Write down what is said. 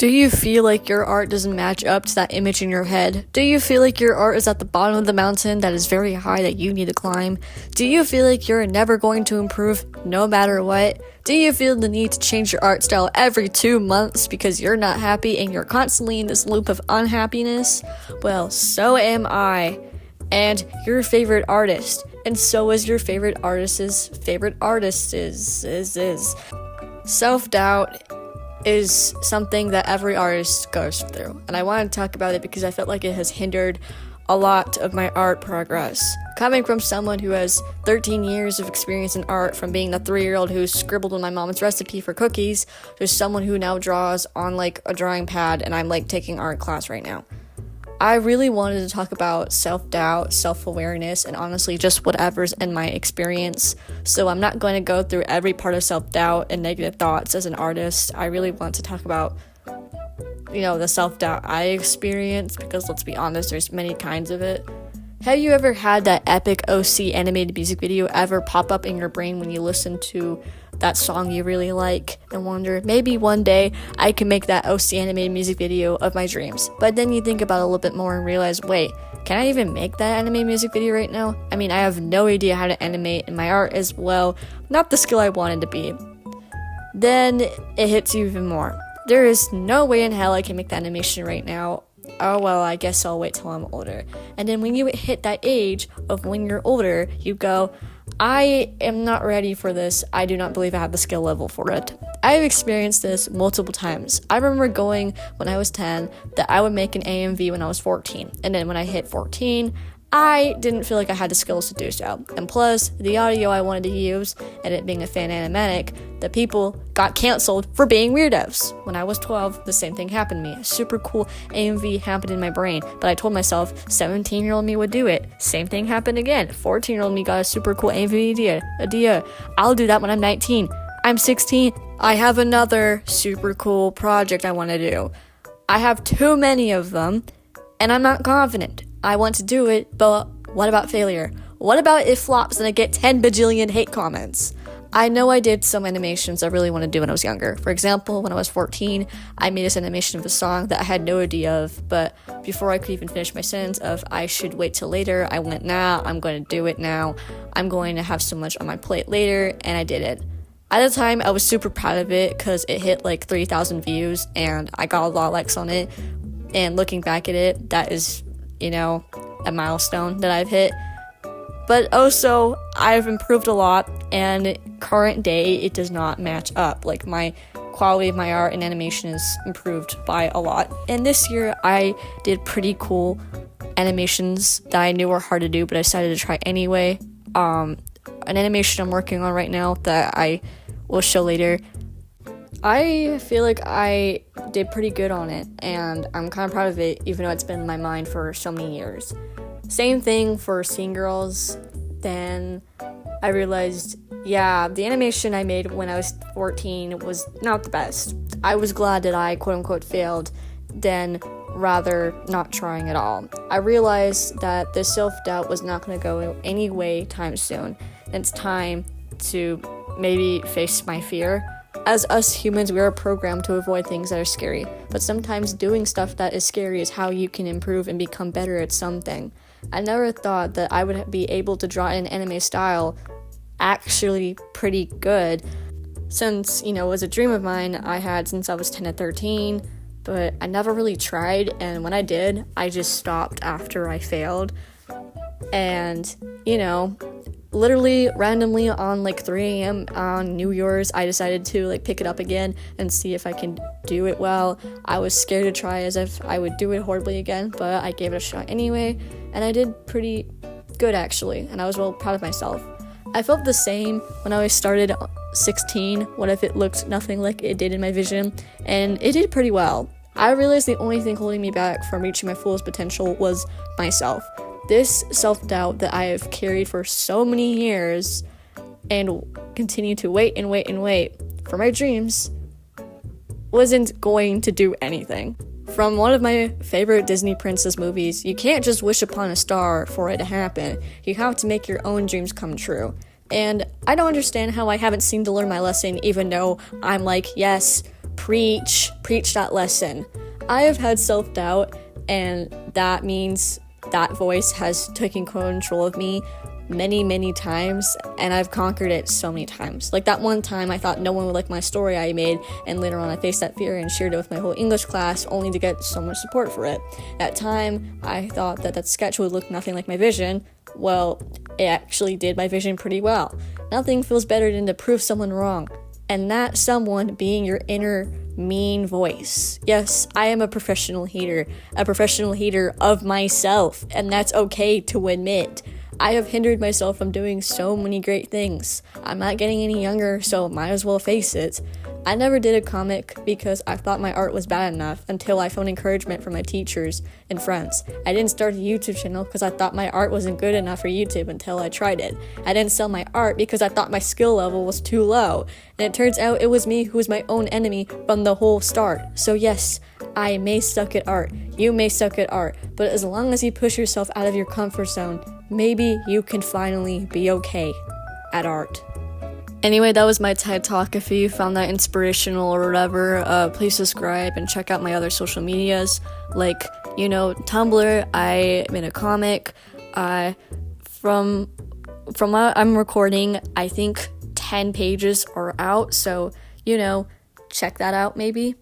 Do you feel like your art doesn't match up to that image in your head? Do you feel like your art is at the bottom of the mountain that is very high that you need to climb? Do you feel like you're never going to improve no matter what? Do you feel the need to change your art style every 2 months because you're not happy and you're constantly in this loop of unhappiness? Well, so am I. And your favorite artist. And so is your favorite artist's favorite artist is. Self-doubt is something that every artist goes through, and I want to talk about it because I felt like it has hindered a lot of my art progress. Coming from someone who has 13 years of experience in art, from being the 3-year-old who scribbled on my mom's recipe for cookies, to someone who now draws on like a drawing pad, and I'm like taking art class right now. I really wanted to talk about self-doubt, self-awareness, and honestly just whatever's in my experience. So I'm not going to go through every part of self-doubt and negative thoughts as an artist. I really want to talk about, the self-doubt I experience, because let's be honest, there's many kinds of it. Have you ever had that epic OC animated music video ever pop up in your brain when you listen to that song you really like and wonder, maybe one day I can make that OC animated music video of my dreams? But then you think about it a little bit more and realize, wait, can I even make that animated music video right now? I mean, I have no idea how to animate, and my art is, well, not the skill I wanted to be. Then it hits you even more. There is no way in hell I can make that animation right now. Oh well, I guess I'll wait till I'm older. And then when you hit that age of when you're older, you go, I am not ready for this. I do not believe I have the skill level for it. I have experienced this multiple times. I remember going when I was 10 that I would make an AMV when I was 14. And then when I hit 14, I didn't feel like I had the skills to do so. And plus, the audio I wanted to use, and it being a fan animatic, the people got canceled for being weirdos. When I was 12, the same thing happened to me. A super cool AMV happened in my brain, but I told myself 17-year-old me would do it. Same thing happened again. 14-year-old me got a super cool AMV idea. I'll do that when I'm 19. I'm 16. I have another super cool project I want to do. I have too many of them, and I'm not confident. I want to do it, but what about failure? What about it flops and I get 10 bajillion hate comments? I know I did some animations I really want to do when I was younger. For example, when I was 14, I made this animation of a song that I had no idea of, but before I could even finish my sentence of I should wait till later, I went, nah, I'm going to do it now. I'm going to have so much on my plate later, and I did it. At the time, I was super proud of it because it hit like 3,000 views, and I got a lot of likes on it. And looking back at it, that is, a milestone that I've hit. But also, I've improved a lot, and current day, it does not match up. Like, my quality of my art and animation is improved by a lot. And this year, I did pretty cool animations that I knew were hard to do, but I decided to try anyway. An animation I'm working on right now that I will show later, I feel like I did pretty good on it, and I'm kind of proud of it, even though it's been in my mind for so many years. Same thing for Scene Girls. Then I realized, yeah, the animation I made when I was 14 was not the best. I was glad that I quote-unquote failed than rather not trying at all. I realized that the self-doubt was not going to go any way time soon, and it's time to maybe face my fear. As us humans, we are programmed to avoid things that are scary, but sometimes doing stuff that is scary is how you can improve and become better at something. I never thought that I would be able to draw in anime style actually pretty good, since, it was a dream of mine I had since I was 10 to 13, but I never really tried, and when I did, I just stopped after I failed. And, literally randomly on like 3 a.m. on New Year's, I decided to pick it up again and see if I can do it well. I was scared to try as if I would do it horribly again, but I gave it a shot anyway, and I did pretty good actually, and I was well proud of myself. I felt the same when I started 16. What if it looked nothing like it did in my vision? And it did pretty well. I realized the only thing holding me back from reaching my fullest potential was myself. This self-doubt that I have carried for so many years and continue to wait for my dreams wasn't going to do anything. From one of my favorite Disney princess movies, you can't just wish upon a star for it to happen. You have to make your own dreams come true. And I don't understand how I haven't seemed to learn my lesson, even though I'm yes, Preach that lesson. I have had self-doubt, and that means that voice has taken control of me many times, and I've conquered it so many times. Like that one time I thought no one would like my story I made, and later on I faced that fear and shared it with my whole English class only to get so much support for it. That time I thought that sketch would look nothing like my vision. Well, it actually did my vision pretty well. Nothing feels better than to prove someone wrong, and that someone being your inner mean voice. Yes, I am a professional hater of myself, and that's okay to admit. I have hindered myself from doing so many great things. I'm not getting any younger, so might as well face it. I never did a comic because I thought my art was bad enough until I found encouragement from my teachers and friends. I didn't start a YouTube channel because I thought my art wasn't good enough for YouTube until I tried it. I didn't sell my art because I thought my skill level was too low. And it turns out it was me who was my own enemy from the whole start. So yes, I may suck at art. You may suck at art. But as long as you push yourself out of your comfort zone, maybe you can finally be okay at art. Anyway, that was my TED Talk. If you found that inspirational or whatever, please subscribe and check out my other social medias. Like, Tumblr, I made a comic. From what I'm recording, I think 10 pages are out. So, check that out maybe.